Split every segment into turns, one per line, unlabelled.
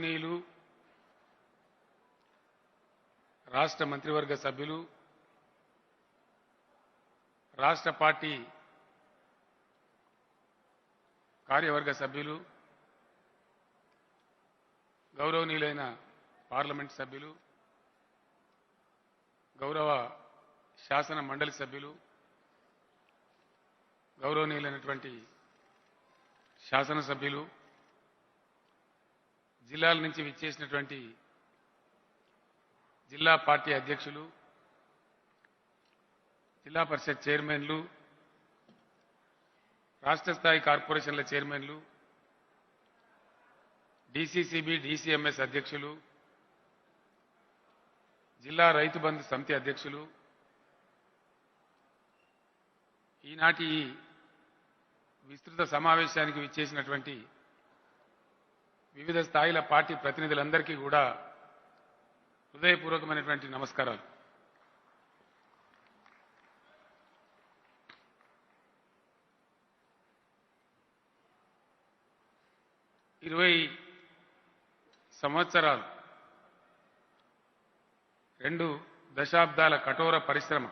గౌరవనీయులు రాష్ట్ర మంత్రివర్గ సభ్యులు, రాష్ట్ర పార్టీ కార్యవర్గ సభ్యులు, గౌరవనీయులైన పార్లమెంట్ సభ్యులు, గౌరవ శాసన మండలి సభ్యులు, గౌరవనీయులైనటువంటి శాసనసభ్యులు, జిల్లాల నుంచి విచ్చేసినటువంటి జిల్లా పార్టీ అధ్యక్షులు, జిల్లా పరిషత్ చైర్మన్లు, రాష్ట్ర స్థాయి కార్పొరేషన్ల చైర్మన్లు, డీసీసీబీ డీసీఎంఎస్ అధ్యక్షులు, జిల్లా రైతు బంధు సమితి అధ్యక్షులు, ఈనాటి ఈ విస్తృత సమావేశానికి విచ్చేసినటువంటి వివిధ స్థాయిల పార్టీ ప్రతినిధులందరికీ కూడా హృదయపూర్వకమైనటువంటి నమస్కారాలు. ఇరవై సంవత్సరాలు 2 దశాబ్దాల కఠోర పరిశ్రమ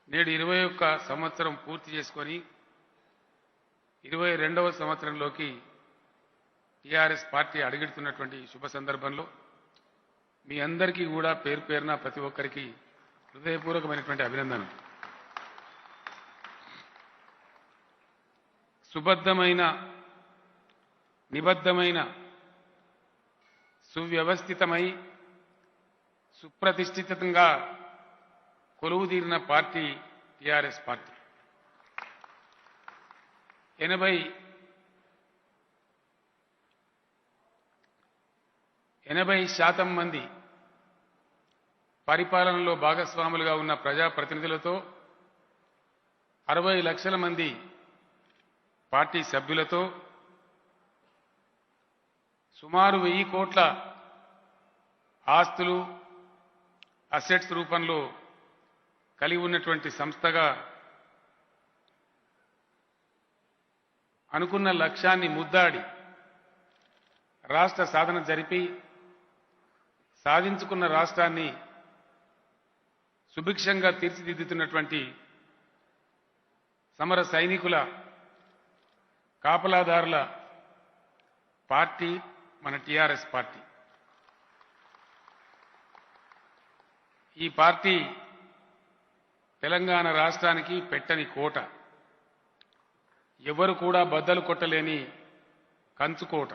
నేడు 21వ సంవత్సరం పూర్తి చేసుకొని 22వ సంవత్సరంలోకి టీఆర్ఎస్ పార్టీ అడుగెడుతున్నటువంటి శుభ సందర్భంలో మీ అందరికీ కూడా పేరు పేరున ప్రతి ఒక్కరికి హృదయపూర్వకమైనటువంటి అభినందనలు. సుబద్ధమైన, నిబద్ధమైన, సువ్యవస్థితమై సుప్రతిష్ఠితంగా కొలువుదీరిన పార్టీ టీఆర్ఎస్ పార్టీ. 80% మంది పరిపాలనలో భాగస్వాములుగా ఉన్న ప్రజాప్రతినిధులతో, 60 లక్షల మంది పార్టీ సభ్యులతో, సుమారు 1000 కోట్ల ఆస్తులు, అసెట్స్ రూపంలో కలిగి ఉన్నటువంటి సంస్థగా అనుకున్న లక్ష్యాన్ని ముద్దాడి రాష్ట్ర సాధన జరిపి సాధించుకున్న రాష్ట్రాన్ని సుభిక్షంగా తీర్చిదిద్దుతున్నటువంటి సమర సైనికుల, కాపలాదారుల పార్టీ మన టీఆర్ఎస్ పార్టీ. ఈ పార్టీ తెలంగాణ రాష్ట్రానికి పెట్టని కోట, ఎవరు కూడా బద్దలు కొట్టలేని కంచుకోట.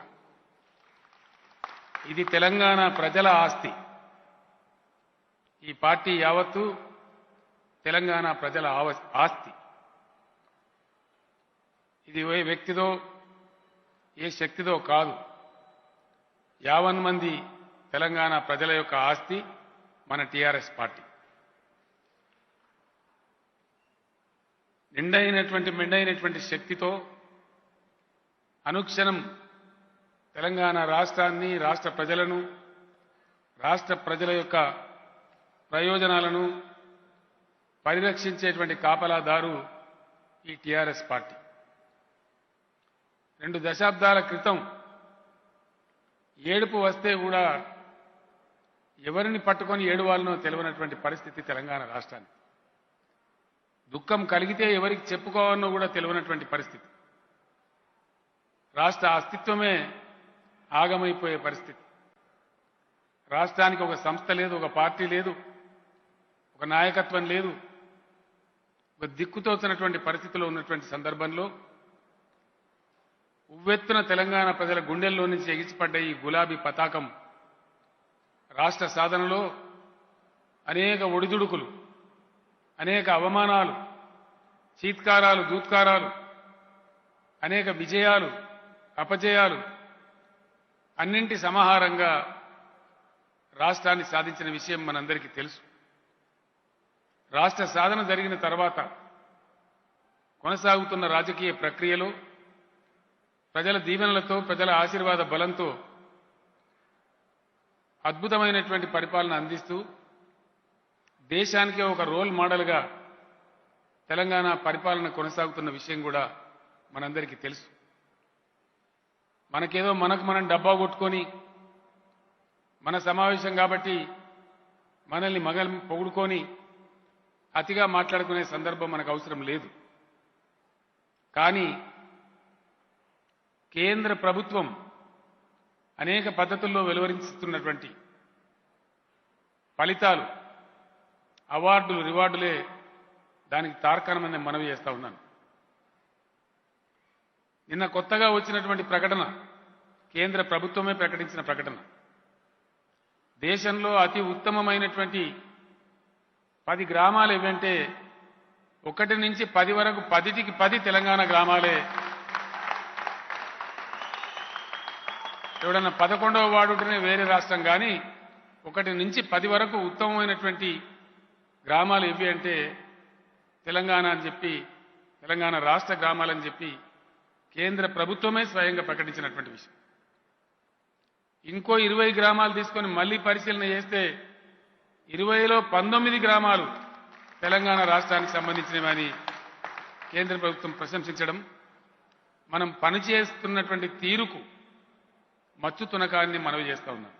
ఇది తెలంగాణ ప్రజల ఆస్తి. ఈ పార్టీ యావత్తు తెలంగాణ ప్రజల ఆస్తి. ఇది ఏ వ్యక్తిదో, ఏ శక్తిదో కాదు, 50 మంది తెలంగాణ ప్రజల యొక్క ఆస్తి మన టీఆర్ఎస్ పార్టీ. మెండైనటువంటి శక్తితో అనుక్షణం తెలంగాణ రాష్ట్రాన్ని, రాష్ట్ర ప్రజలను, రాష్ట్ర ప్రజల యొక్క ప్రయోజనాలను పరిరక్షించేటువంటి కాపలాదారు ఈ టీఆర్ఎస్ పార్టీ. 2 దశాబ్దాల క్రితం ఏడుపు వస్తే కూడా ఎవరిని పట్టుకొని ఏడువాలనో తెలియనటువంటి పరిస్థితి తెలంగాణ రాష్ట్రానికి. దుఃఖం కలిగితే ఎవరికి చెప్పుకోవాలనో కూడా తెలియనటువంటి పరిస్థితి. రాష్ట్ర అస్తిత్వమే ఆగమైపోయే పరిస్థితి. రాష్ట్రానికి ఒక సంస్థ లేదు, ఒక పార్టీ లేదు, ఒక నాయకత్వం లేదు, ఒక దిక్కుతోచినటువంటి పరిస్థితిలో ఉన్నటువంటి సందర్భంలో ఉవ్వెత్తున తెలంగాణ ప్రజల గుండెల్లో నుంచి ఎగిసిపడ్డ ఈ గులాబీ పతాకం రాష్ట్ర సాధనలో అనేక ఒడిదుడుకులు, అనేక అవమానాలు, చీత్కారాలు, దూత్కారాలు, అనేక విజయాలు, అపజయాలు అన్నింటి సమాహారంగా రాష్ట్రాన్ని సాధించిన విషయం మనందరికీ తెలుసు. రాష్ట్ర సాధన జరిగిన తర్వాత కొనసాగుతున్న రాజకీయ ప్రక్రియలో ప్రజల దీవెనలతో, ప్రజల ఆశీర్వాద బలంతో అద్భుతమైనటువంటి పరిపాలన అందిస్తూ దేశానికి ఒక రోల్ మోడల్గా తెలంగాణ పరిపాలన కొనసాగుతున్న విషయం కూడా మనందరికీ తెలుసు. మనకేదో మనకు మనం డబ్బా కొట్టుకొని మన సమావేశం కాబట్టి మనల్ని పొగుడుకొని అతిగా మాట్లాడుకునే సందర్భం మనకు అవసరం లేదు. కానీ కేంద్ర ప్రభుత్వం అనేక పద్ధతుల్లో వెలువరిస్తున్నటువంటి ఫలితాలు, అవార్డులు, రివార్డులే దానికి తార్కాణమని మనవి చేస్తా ఉన్నాను. నిన్న కొత్తగా వచ్చినటువంటి ప్రకటన, కేంద్ర ప్రభుత్వమే ప్రకటించిన ప్రకటన, దేశంలో అతి ఉత్తమమైనటువంటి 10 గ్రామాలు ఏవంటే 1 నుంచి 10 వరకు 10కి 10 తెలంగాణ గ్రామాలే. ఎవడన్నా 11వ వార్డు ఉంటేనే వేరే రాష్ట్రం, కానీ 1 నుంచి 10 వరకు ఉత్తమమైనటువంటి గ్రామాలు ఇవి అంటే తెలంగాణ అని చెప్పి, తెలంగాణ రాష్ట్ర గ్రామాలని చెప్పి కేంద్ర ప్రభుత్వమే స్వయంగా ప్రకటించినటువంటి విషయం. ఇంకో 20 గ్రామాలు తీసుకొని మళ్ళీ పరిశీలన చేస్తే 20లో 19 గ్రామాలు తెలంగాణ రాష్ట్రానికి సంబంధించినవని కేంద్ర ప్రభుత్వం ప్రశంసించడం, మనం పనిచేస్తున్నటువంటి తీరుకు మచ్చు తునకాన్ని మనవి చేస్తా ఉన్నాం.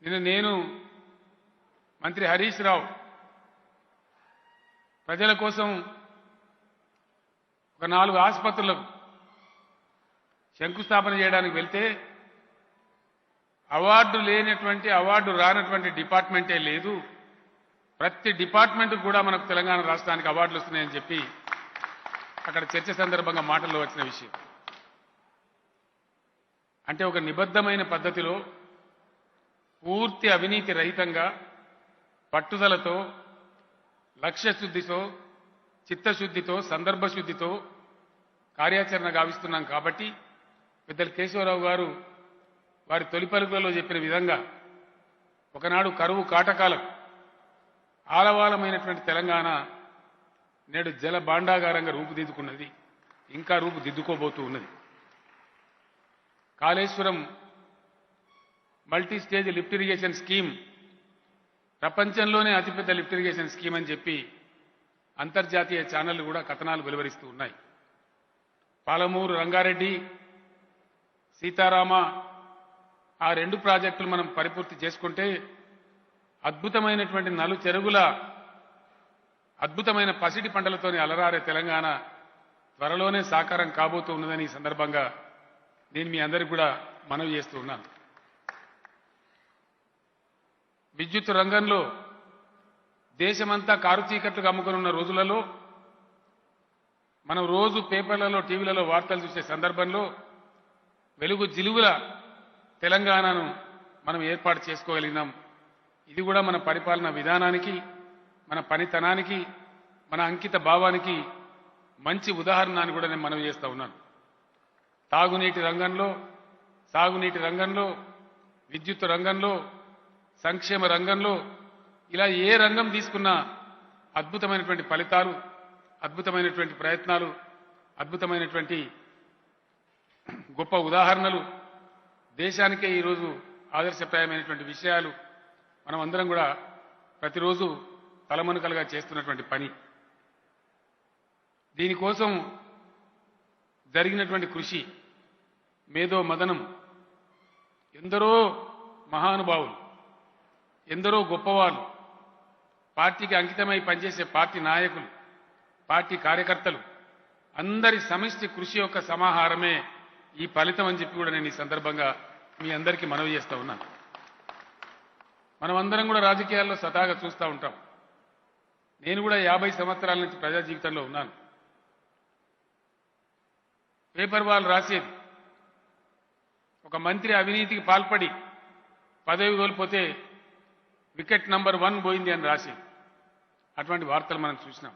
నిన్న నేను, మంత్రి హరీష్ రావు ప్రజల కోసం ఒక 4 ఆసుపత్రులకు శంకుస్థాపన చేయడానికి వెళ్తే అవార్డు లేనటువంటి, అవార్డు రానటువంటి డిపార్ట్మెంటే లేదు. ప్రతి డిపార్ట్మెంట్ కూడా మనకు తెలంగాణ రాష్ట్రానికి అవార్డులు వస్తున్నాయని చెప్పి అక్కడ చర్చ సందర్భంగా మాటల్లో వచ్చిన విషయం. అంటే ఒక నిబద్ధమైన పద్ధతిలో, పూర్తి అవినీతి రహితంగా, పట్టుదలతో, లక్ష్యశుద్ధితో, చిత్తశుద్ధితో, సందర్భశుద్ధితో కార్యాచరణ గావిస్తున్నాం. కాబట్టి పెద్దలు కేశవరావు గారు వారి తొలి పలుకులలో చెప్పిన విధంగా ఒకనాడు కరువు కాటకాలం ఆలవాలమైనటువంటి తెలంగాణ నేడు జల భాండాగారంగా రూపుదిద్దుకున్నది, ఇంకా రూపుదిద్దుకోబోతూ ఉన్నది. Kaleshwaram multi stage lift irrigation scheme ప్రపంచంలోనే అతిపెద్ద లిఫ్ట్ ఇరిగేషన్ స్కీమ్ అని చెప్పి అంతర్జాతీయ ఛానళ్లు కూడా కథనాలు వెలువరిస్తూ ఉన్నాయి. పాలమూరు రంగారెడ్డి, సీతారామ, ఆ 2 ప్రాజెక్టులు మనం పరిపూర్తి చేసుకుంటే అద్భుతమైనటువంటి నలు చెరుగుల అద్భుతమైన పసిడి పంటలతోని అలరారే తెలంగాణ త్వరలోనే సాకారం కాబోతూ ఉన్నదని ఈ సందర్భంగా నేను మీ అందరికీ కూడా మనవి చేస్తూ ఉన్నాను. విద్యుత్ రంగంలో దేశమంతా కారు చీకట్లుగా అమ్ముకొని ఉన్న రోజులలో మనం రోజు పేపర్లలో, టీవీలలో వార్తలు చూసే సందర్భంలో వెలుగు జిలుగుల తెలంగాణను మనం ఏర్పాటు చేసుకోగలిగినాం. ఇది కూడా మన పరిపాలన విధానానికి, మన పనితనానికి, మన అంకిత భావానికి మంచి ఉదాహరణ అని కూడా నేను మనవి చేస్తూ ఉన్నాను. తాగునీటి రంగంలో, సాగునీటి రంగంలో, విద్యుత్ రంగంలో, సంక్షేమ రంగంలో, ఇలా ఏ రంగం తీసుకున్నా అద్భుతమైనటువంటి ఫలితాలు, అద్భుతమైనటువంటి ప్రయత్నాలు, అద్భుతమైనటువంటి గొప్ప ఉదాహరణలు, దేశానికే ఈరోజు ఆదర్శప్రాయమైనటువంటి విషయాలు మనం అందరం కూడా ప్రతిరోజు తలమనుకలుగా చేస్తున్నటువంటి పని. దీనికోసం జరిగినటువంటి కృషి, మేధో మదనం, ఎందరో మహానుభావులు, ఎందరో గొప్పవాళ్ళు, పార్టీకి అంకితమై పనిచేసే పార్టీ నాయకులు, పార్టీ కార్యకర్తలు అందరి సమిష్టి కృషి యొక్క సమాహారమే ఈ ఫలితం అని చెప్పి కూడా నేను ఈ సందర్భంగా మీ అందరికీ మనవి చేస్తూ ఉన్నాను. మనమందరం కూడా రాజకీయాల్లో సతాగా చూస్తూ ఉంటాం. నేను కూడా 50 సంవత్సరాల నుంచి ప్రజా జీవితంలో ఉన్నాను. పేపర్ వాళ్ళు రాసేది, ఒక మంత్రి అవినీతికి పాల్పడి పదవి కోల్పోతే వికెట్ నంబర్ 1 పోయింది అని రాసేది. అటువంటి వార్తలు మనం చూసినాం.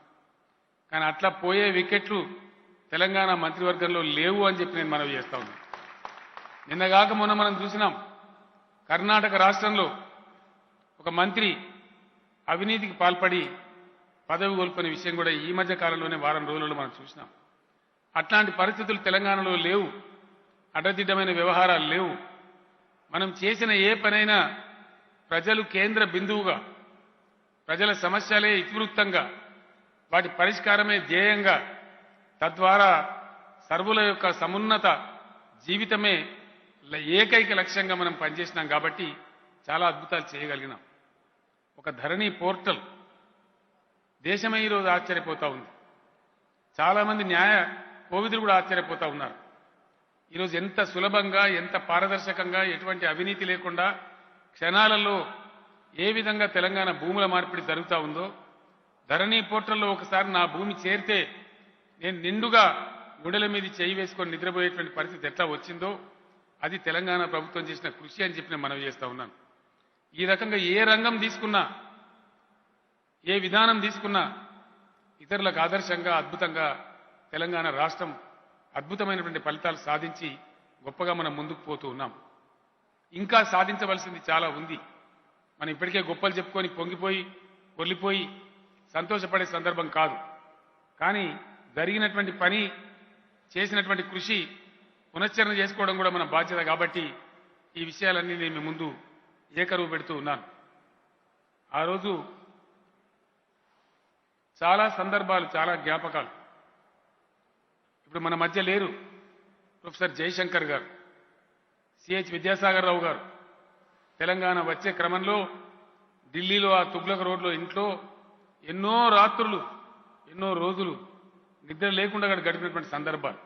కానీ అట్లా పోయే వికెట్లు తెలంగాణ మంత్రివర్గంలో లేవు అని చెప్పి నేను మనవి చేస్తా ఉన్నాను. నిన్నగాక మొన్న మనం చూసినాం, కర్ణాటక రాష్ట్రంలో ఒక మంత్రి అవినీతికి పాల్పడి పదవి కోల్పోయిన విషయం కూడా ఈ మధ్య కాలంలోనే వారం రోజులలో మనం చూసినాం. అట్లాంటి పరిస్థితులు తెలంగాణలో లేవు. అడ్డదిడ్డమైన వ్యవహారాలు లేవు. మనం చేసిన ఏ పనైనా ప్రజలు కేంద్ర బిందువుగా, ప్రజల సమస్యలే ఇతివృత్తంగా, వాటి పరిష్కారమే ధ్యేయంగా, తద్వారా సర్వుల యొక్క సమున్నత జీవితమే ఏకైక లక్ష్యంగా మనం పనిచేసినాం కాబట్టి చాలా అద్భుతాలు చేయగలిగినాం. ఒక ధరణి పోర్టల్ దేశమే ఈరోజు ఆశ్చర్యపోతా ఉంది. చాలామంది న్యాయ కోవిదులు కూడా ఆశ్చర్యపోతా ఉన్నారు. ఈరోజు ఎంత సులభంగా, ఎంత పారదర్శకంగా, ఎటువంటి అవినీతి లేకుండా క్షణాలలో ఏ విధంగా తెలంగాణ భూముల మార్పిడి జరుగుతూ ఉందో, ధరణి పోర్టల్లో ఒకసారి నా భూమి చేరితే నేను నిండుగా గుండెల మీద చేయి వేసుకొని నిద్రపోయేటువంటి పరిస్థితి ఎట్లా వచ్చిందో అది తెలంగాణ ప్రభుత్వం చేసిన కృషి అని చెప్పి నేను మనవి చేస్తా ఉన్నాను. ఈ రకంగా ఏ రంగం తీసుకున్నా, ఏ విధానం తీసుకున్నా ఇతరులకు ఆదర్శంగా అద్భుతంగా తెలంగాణ రాష్ట్రం అద్భుతమైనటువంటి ఫలితాలు సాధించి గొప్పగా మనం ముందుకు పోతూ ఉన్నాం. ఇంకా సాధించవలసింది చాలా ఉంది. మనం ఇప్పటికే గొప్పలు చెప్పుకొని పొంగిపోయి కొల్లిపోయి సంతోషపడే సందర్భం కాదు. కానీ జరిగినటువంటి పని, చేసినటువంటి కృషి పునశ్చరణ చేసుకోవడం కూడా మన బాధ్యత. కాబట్టి ఈ విషయాలన్నీ నేను మీ ముందు ఏకరువు పెడుతూ ఉన్నాను. ఆ రోజు చాలా సందర్భాలు, చాలా జ్ఞాపకాలు. ఇప్పుడు మన మధ్య లేరు ప్రొఫెసర్ జయశంకర్ గారు, సిహెచ్ విద్యాసాగర్ రావు గారు. తెలంగాణ వచ్చే క్రమంలో ఢిల్లీలో ఆ తుగ్లక్ రోడ్లో ఇంట్లో ఎన్నో రాత్రులు, ఎన్నో రోజులు నిద్ర లేకుండా గడిపినటువంటి సందర్భాలు.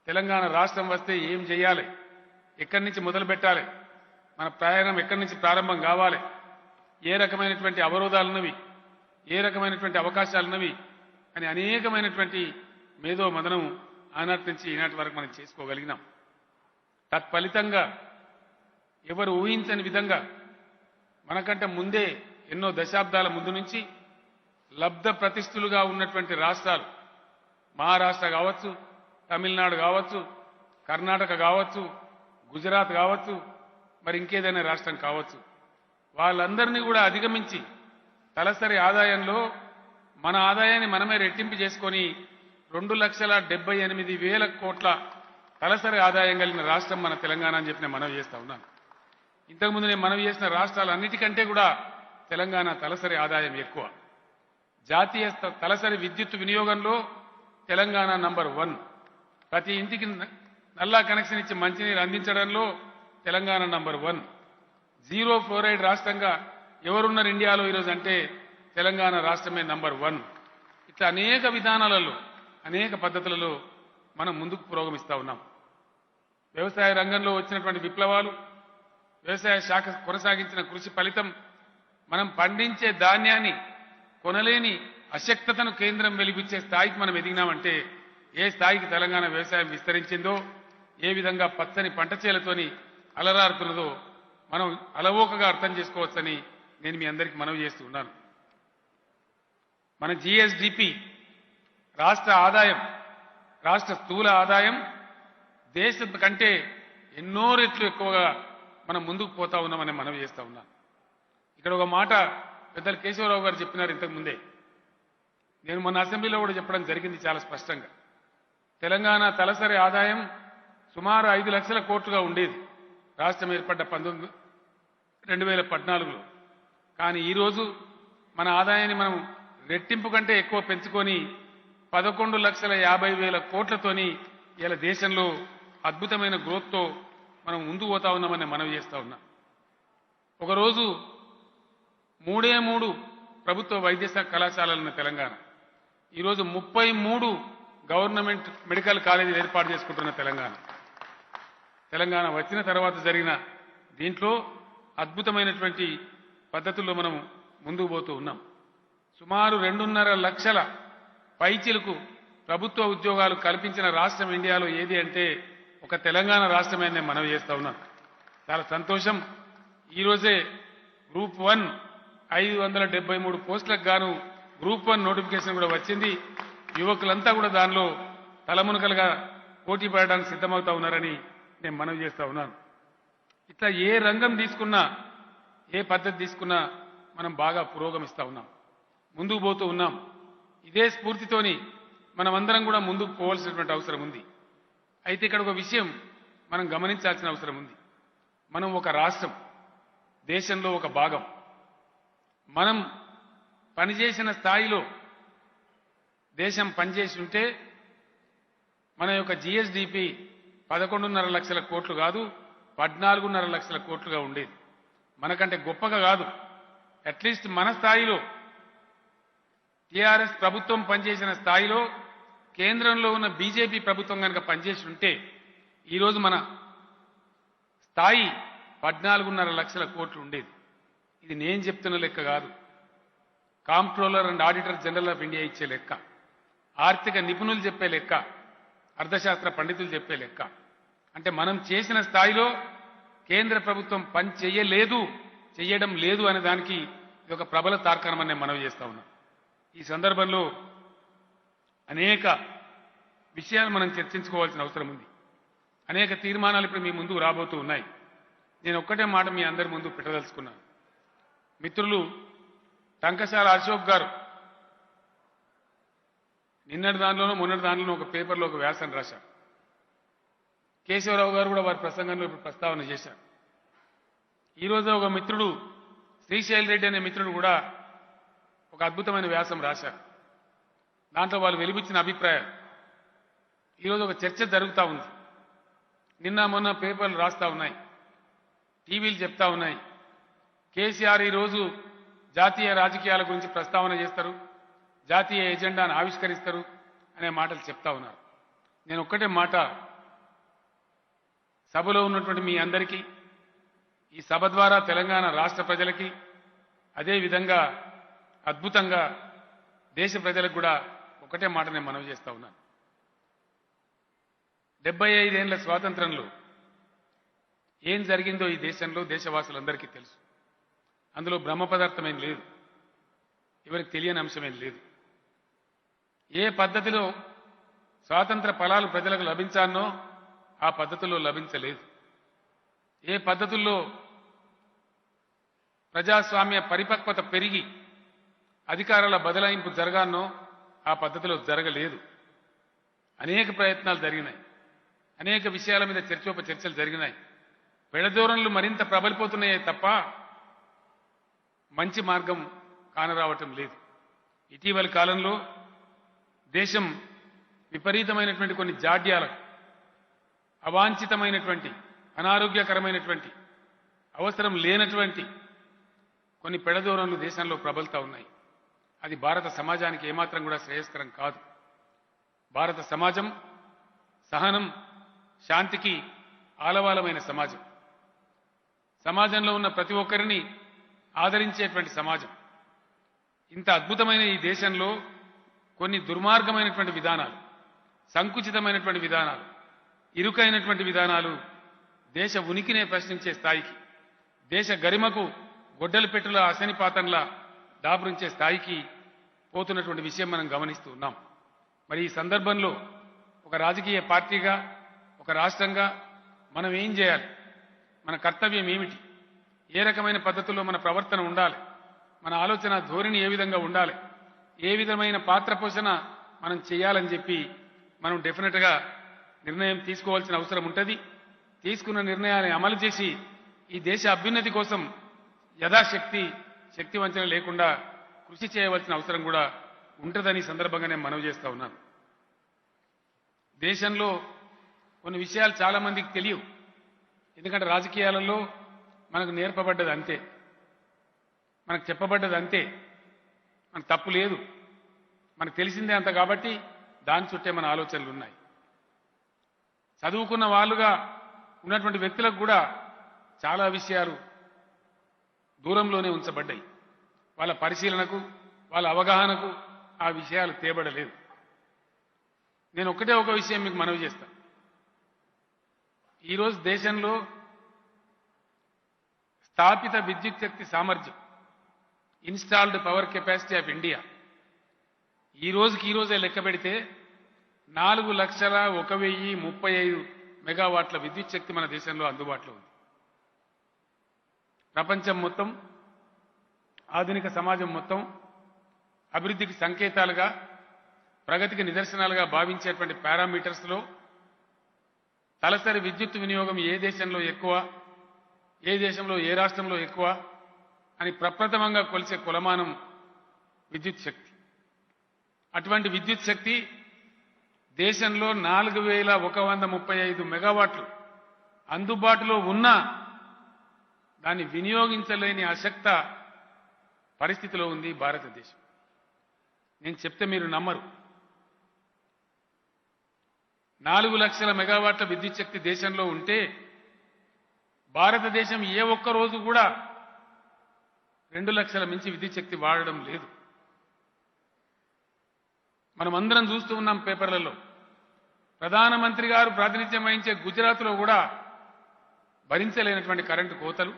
తెలంగాణ రాష్ట్రం వస్తే ఏం చేయాలి, ఎక్కడి నుంచి మొదలు పెట్టాలి, మన ప్రయాణం ఎక్కడి నుంచి ప్రారంభం కావాలి, ఏ రకమైనటువంటి అవరోధాలున్నవి, ఏ రకమైనటువంటి అవకాశాలున్నవి అని అనేకమైనటువంటి మేధో మదనం ఆనాటి నుంచి ఈనాటి వరకు మనం చేసుకోగలిగినాం. తత్ఫలితంగా ఎవరు ఊహించని విధంగా మనకంటే ముందే ఎన్నో దశాబ్దాల ముందు నుంచి లబ్ధ ప్రతిష్ఠులుగా ఉన్నటువంటి రాష్ట్రాలు, మహారాష్ట్ర కావచ్చు, తమిళనాడు కావచ్చు, కర్ణాటక కావచ్చు, గుజరాత్ కావచ్చు, మరి ఇంకేదైనా రాష్ట్రం కావచ్చు, వాళ్ళందరినీ కూడా అధిగమించి తలసరి ఆదాయంలో మన ఆదాయాన్ని మనమే రెట్టింపు చేసుకొని 2,78,000 కోట్ల తలసరి ఆదాయం కలిగిన రాష్ట్రం మన తెలంగాణ అని చెప్పి నేను మనవి చేస్తా ఉన్నాను. ఇంతకుముందు నేను మనవి చేసిన రాష్ట్రాలన్నిటికంటే కూడా తెలంగాణ తలసరి ఆదాయం ఎక్కువ. జాతీయ తలసరి విద్యుత్ వినియోగంలో తెలంగాణ నంబర్ 1. ప్రతి ఇంటికి నల్లా కనెక్షన్ ఇచ్చి మంచినీరు అందించడంలో తెలంగాణ నంబర్ 1. జీరో ఫ్లోరైడ్ రాష్ట్రంగా ఎవరున్నారు ఇండియాలో ఈరోజు అంటే తెలంగాణ రాష్ట్రమే నంబర్ 1. ఇట్లా అనేక విధానాలలో, అనేక పద్ధతులలో మనం ముందుకు పురోగమిస్తా ఉన్నాం. వ్యవసాయ రంగంలో వచ్చినటువంటి విప్లవాలు, వ్యవసాయ శాఖ కొనసాగించిన కృషి ఫలితం మనం పండించే ధాన్యాన్ని కొనలేని అశక్తతను కేంద్రం వెలిపించే స్థాయికి మనం ఎదిగినామంటే ఏ స్థాయికి తెలంగాణ వ్యవసాయం విస్తరించిందో, ఏ విధంగా పచ్చని పంట చేలతోని అలరారుతున్నదో మనం అలవోకగా అర్థం చేసుకోవచ్చని నేను మీ అందరికీ మనవి చేస్తూ ఉన్నాను. మన జిఎస్డిపి రాష్ట్ర ఆదాయం, రాష్ట్ర స్థూల ఆదాయం దేశం కంటే ఎన్నో రెట్లు ఎక్కువగా మనం ముందుకు పోతా ఉన్నామని మనవి చేస్తా ఉన్నాను. ఇక్కడ ఒక మాట పెద్దలు కేశవరావు గారు చెప్పినారు ఇంతకు ముందే. నేను మొన్న అసెంబ్లీలో కూడా చెప్పడం జరిగింది చాలా స్పష్టంగా. తెలంగాణ తలసరి ఆదాయం సుమారు 5 లక్షల కోట్లుగా ఉండేది రాష్ట్రం ఏర్పడ్డ 2014లో. కానీ ఈరోజు మన ఆదాయాన్ని మనం రెట్టింపు కంటే ఎక్కువ పెంచుకొని 11,50,000 కోట్లతోని ఇలా దేశంలో అద్భుతమైన గ్రోత్తో మనం ముందుకు పోతా ఉన్నామని మనవి చేస్తా ఉన్నా. ఒకరోజు 3 ప్రభుత్వ వైద్య కళాశాలలున్న తెలంగాణ ఈరోజు 33 గవర్నమెంట్ మెడికల్ కాలేజీలు ఏర్పాటు చేసుకుంటున్న తెలంగాణ వచ్చిన తర్వాత జరిగిన దీంట్లో అద్భుతమైనటువంటి పద్ధతుల్లో మనం ముందుకు పోతూ ఉన్నాం. సుమారు 2.5 లక్షల పైచిలకు ప్రభుత్వ ఉద్యోగాలు కల్పించిన రాష్ట్రం ఇండియాలో ఏది అంటే ఒక తెలంగాణ రాష్ట్రమే నేను మనవి చేస్తా ఉన్నాను. చాలా సంతోషం. ఈరోజే గ్రూప్ 1 573 పోస్టులకు గాను గ్రూప్ 1 నోటిఫికేషన్ కూడా వచ్చింది. యువకులంతా కూడా దానిలో తలమునకలుగా పోటీ పడడానికి సిద్ధమవుతా ఉన్నారని నేను మనవి చేస్తా ఉన్నాను. ఇట్లా ఏ రంగం తీసుకున్నా, ఏ పద్ధతి తీసుకున్నా మనం బాగా పురోగమిస్తా ఉన్నాం, ముందుకు పోతూ ఉన్నాం. ఇదే స్ఫూర్తితోని మనమందరం కూడా ముందుకు పోవాల్సినటువంటి అవసరం ఉంది. అయితే ఇక్కడ ఒక విషయం మనం గమనించాల్సిన అవసరం ఉంది. మనం ఒక రాష్ట్రం, దేశంలో ఒక భాగం. మనం పనిచేసిన స్థాయిలో దేశం పనిచేసి ఉంటే మన యొక్క జిఎస్డిపి 11.5 లక్షల కోట్లు కాదు 14.5 లక్షల కోట్లుగా ఉండేది. మనకంటే గొప్పగా కాదు, అట్లీస్ట్ మన స్థాయిలో టీఆర్ఎస్ ప్రభుత్వం పనిచేసిన స్థాయిలో కేంద్రంలో ఉన్న బీజేపీ ప్రభుత్వం కనుక పనిచేసి ఉంటే ఈరోజు మన స్థాయి 14.5 లక్షల కోట్లు ఉండేది. ఇది నేను చెప్తున్న లెక్క కాదు, comptroller and auditor general of India ఇచ్చే లెక్క, ఆర్థిక నిపుణులు చెప్పే లెక్క, అర్థశాస్త్ర పండితులు చెప్పే లెక్క. అంటే మనం చేసిన స్థాయిలో కేంద్ర ప్రభుత్వం పని చెయ్యడం లేదు అనే దానికి ఇది ఒక ప్రబల తార్కాణం అని నేను మనవి చేస్తా ఉన్నా. ఈ సందర్భంలో అనేక విషయాలు మనం చర్చించుకోవాల్సిన అవసరం ఉంది. అనేక తీర్మానాలు ఇప్పుడు మీ ముందుకు రాబోతూ ఉన్నాయి. నేను ఒక్కటే మాట మీ అందరి ముందు పెట్టదలుచుకున్నాను. మిత్రులు టంకశాల అశోక్ గారు నిన్నటి దానిలోనూ మొన్నటి దానిలోనూ ఒక పేపర్లో ఒక వ్యాసం రాశారు. కేశవరావు గారు కూడా వారి ప్రసంగంలో ఇప్పుడు ప్రస్తావన చేశారు. ఈరోజు ఒక మిత్రుడు శ్రీశైల్ రెడ్డి అనే మిత్రుడు కూడా ఒక అద్భుతమైన వ్యాసం రాశారు. దాంట్లో వాళ్ళు వెలిబుచ్చిన అభిప్రాయం ఈరోజు ఒక చర్చ జరుగుతూ ఉంది. నిన్న మొన్న పేపర్లు రాస్తా ఉన్నాయి, టీవీలు చెప్తా ఉన్నాయి. కేసీఆర్ ఈరోజు జాతీయ రాజకీయాల గురించి ప్రస్తావన చేస్తారు, జాతీయ ఎజెండాను ఆవిష్కరిస్తారు అనే మాటలు చెప్తా ఉన్నారు. నేను ఒక్కటే మాట సభలో ఉన్నటువంటి మీ అందరికీ, ఈ సభ ద్వారా తెలంగాణ రాష్ట్ర ప్రజలకి, అదేవిధంగా అద్భుతంగా దేశ ప్రజలకు కూడా ఒకటే మాట నేను మనవి చేస్తా ఉన్నాను. 75 ఏళ్ల స్వాతంత్రంలో ఏం జరిగిందో ఈ దేశంలో దేశవాసులందరికీ తెలుసు. అందులో బ్రహ్మ పదార్థమేం లేదు, ఎవరికి తెలియని అంశమేం లేదు. ఏ పద్ధతిలో స్వాతంత్ర ఫలాలు ప్రజలకు లభించానో ఆ పద్ధతుల్లో లభించలేదు. ఏ పద్ధతుల్లో ప్రజాస్వామ్య పరిపక్వత పెరిగి అధికారాల బదలాయింపు జరగానో ఆ పద్ధతిలో జరగలేదు. అనేక ప్రయత్నాలు జరిగినాయి, అనేక విషయాల మీద చర్చోపచర్చలు జరిగినాయి. పెడధోరణులు మరింత ప్రబలిపోతున్నాయే తప్ప మంచి మార్గం కానరావటం లేదు. ఇటీవలి కాలంలో దేశం విపరీతమైనటువంటి కొన్ని జాడ్యాలకు, అవాంఛితమైనటువంటి అనారోగ్యకరమైనటువంటి అవసరం లేనటువంటి కొన్ని పెడధోరణులు దేశంలో ప్రబలుతా ఉన్నాయి. అది భారత సమాజానికి ఏమాత్రం కూడా శ్రేయస్కరం కాదు. భారత సమాజం సహనం, శాంతికి ఆలవాలమైన సమాజం, సమాజంలో ఉన్న ప్రతి ఒక్కరిని ఆదరించేటువంటి సమాజం. ఇంత అద్భుతమైన ఈ దేశంలో కొన్ని దుర్మార్గమైనటువంటి విధానాలు, సంకుచితమైనటువంటి విధానాలు, ఇరుకైనటువంటి విధానాలు దేశ ఉనికినే ప్రశ్నించే స్థాయికి, దేశ గరిమకు గొడ్డలి పెట్టుల అశనిపాతంలా దాపురించే స్థాయికి పోతున్నటువంటి విషయం మనం గమనిస్తూ ఉన్నాం. మరి ఈ సందర్భంలో ఒక రాజకీయ పార్టీగా, ఒక రాష్ట్రంగా మనం ఏం చేయాలి, మన కర్తవ్యం ఏమిటి, ఏ రకమైన పద్ధతుల్లో మన ప్రవర్తన ఉండాలి, మన ఆలోచన ధోరణి ఏ విధంగా ఉండాలి, ఏ విధమైన పాత్ర పోషణ మనం చేయాలని చెప్పి మనం డెఫినెట్గా నిర్ణయం తీసుకోవాల్సిన అవసరం ఉంటుంది. తీసుకున్న నిర్ణయాన్ని అమలు చేసి ఈ దేశ అభ్యున్నతి కోసం యథాశక్తి, శక్తి వంచన లేకుండా కృషి చేయవలసిన అవసరం కూడా ఉంటుందని సందర్భంగా నేను మనవి చేస్తా ఉన్నాను. దేశంలో కొన్ని విషయాలు చాలా మందికి తెలియవు. ఎందుకంటే రాజకీయాలలో మనకు నేర్పబడ్డది అంతే, మనకు చెప్పబడ్డది అంతే, మనకు తప్పు లేదు, మనకు తెలిసిందే అంత. కాబట్టి దాని చుట్టే మన ఆలోచనలు ఉన్నాయి. చదువుకున్న వాళ్ళుగా ఉన్నటువంటి వ్యక్తులకు కూడా చాలా విషయాలు దూరంలోనే ఉంచబడ్డాయి. వాళ్ళ పరిశీలనకు, వాళ్ళ అవగాహనకు ఆ విషయాలు తేబడలేదు. నేను ఒక్కటే ఒక విషయం మీకు మనవి చేస్తా. ఈరోజు దేశంలో స్థాపిత విద్యుత్ శక్తి సామర్థ్యం, installed power capacity of India ఈ రోజే లెక్క పెడితే 4,01,035 మెగావాట్ల విద్యుత్ శక్తి మన దేశంలో అందుబాటులో ఉంది. ప్రపంచం మొత్తం, ఆధునిక సమాజం మొత్తం అభివృద్ధికి సంకేతాలుగా, ప్రగతికి నిదర్శనాలుగా భావించేటువంటి పారామీటర్స్లో తలసరి విద్యుత్ వినియోగం ఏ దేశంలో ఎక్కువ, ఏ దేశంలో ఏ రాష్ట్రంలో ఎక్కువ అని ప్రప్రథమంగా కొలిసే కొలమానం విద్యుత్ శక్తి. అటువంటి విద్యుత్ శక్తి దేశంలో 4135 మెగావాట్లు అందుబాటులో ఉన్నా దాన్ని వినియోగించలేని అశక్త పరిస్థితిలో ఉంది భారతదేశం. నేను చెప్తే మీరు నమ్మరు. 4 లక్షల మెగావాట్ల విద్యుత్ శక్తి దేశంలో ఉంటే భారతదేశం ఏ ఒక్క రోజు కూడా 2 లక్షల మించి విద్యుత్ శక్తి వాడడం లేదు. మనమందరం చూస్తూ ఉన్నాం పేపర్లలో. ప్రధానమంత్రి గారు ప్రాతినిధ్యం వహించే గుజరాత్లో కూడా భరించలేనటువంటి కరెంటు కోతలు,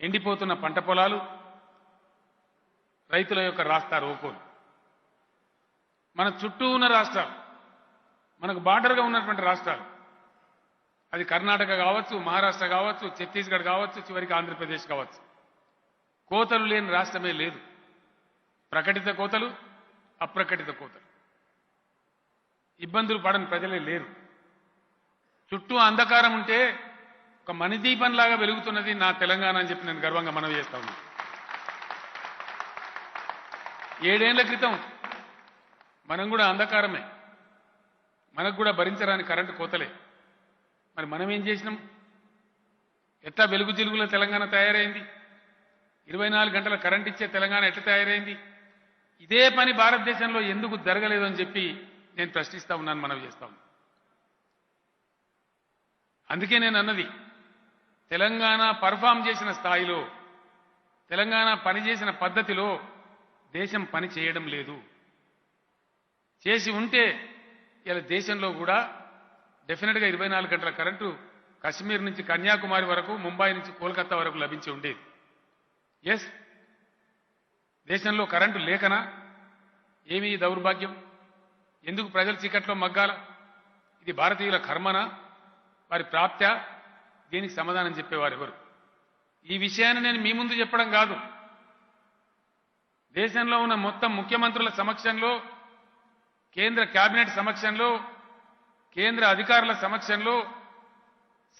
ఎండిపోతున్న పంట పొలాలు, రైతుల యొక్క రాస్తా రోకోలు. మన చుట్టూ ఉన్న రాష్ట్రాలు, మనకు బార్డర్గా ఉన్నటువంటి రాష్ట్రాలు, అది కర్ణాటక కావచ్చు, మహారాష్ట్ర కావచ్చు, ఛత్తీస్గఢ్ కావచ్చు, చివరికి ఆంధ్రప్రదేశ్ కావచ్చు, కోతలు లేని రాష్ట్రమే లేదు. ప్రకటిత కోతలు, అప్రకటిత కోతలు. ఇబ్బందులు పడని ప్రజలే లేరు. చుట్టూ అంధకారం ఉంటే ఒక మణిదీపంలాగా వెలుగుతున్నది నా తెలంగాణ అని చెప్పి నేను గర్వంగా మనవి చేస్తా ఉన్నాను. 7 ఏళ్ల క్రితం మనం కూడా అంధకారమే, మనకు కూడా భరించరాని కరెంటు కోతలే. మరి మనం ఏం చేసినాం? ఎట్లా వెలుగు జిలుగుల తెలంగాణ తయారైంది? 24 గంటల కరెంట్ ఇచ్చే తెలంగాణ ఎట్లా తయారైంది? ఇదే పని భారతదేశంలో ఎందుకు జరగలేదు అని చెప్పి నేను ప్రశ్నిస్తా ఉన్నాను, మనవి చేస్తా ఉన్నాను. అందుకే నేను అన్నది, తెలంగాణ పర్ఫామ్ చేసిన స్థాయిలో, తెలంగాణ పనిచేసిన పద్ధతిలో దేశం పని చేయడం లేదు. చేసి ఉంటే ఇలా దేశంలో కూడా డెఫినెట్గా 24 గంటల కరెంటు కశ్మీర్ నుంచి కన్యాకుమారి వరకు, ముంబై నుంచి కోల్కతా వరకు లభించి ఉండేది. ఎస్, దేశంలో కరెంటు లేకనా? ఏమి దౌర్భాగ్యం? ఎందుకు ప్రజలు చీకట్లో మగ్గాల? ఇది భారతీయుల కర్మనా, వారి ప్రాప్త్యా? దీనికి సమాధానం చెప్పేవారు ఎవరు? ఈ విషయాన్ని నేను మీ ముందు చెప్పడం కాదు, దేశంలో ఉన్న మొత్తం ముఖ్యమంత్రుల సమక్షంలో, కేంద్ర కేబినెట్ సమక్షంలో, కేంద్ర అధికారుల సమక్షంలో,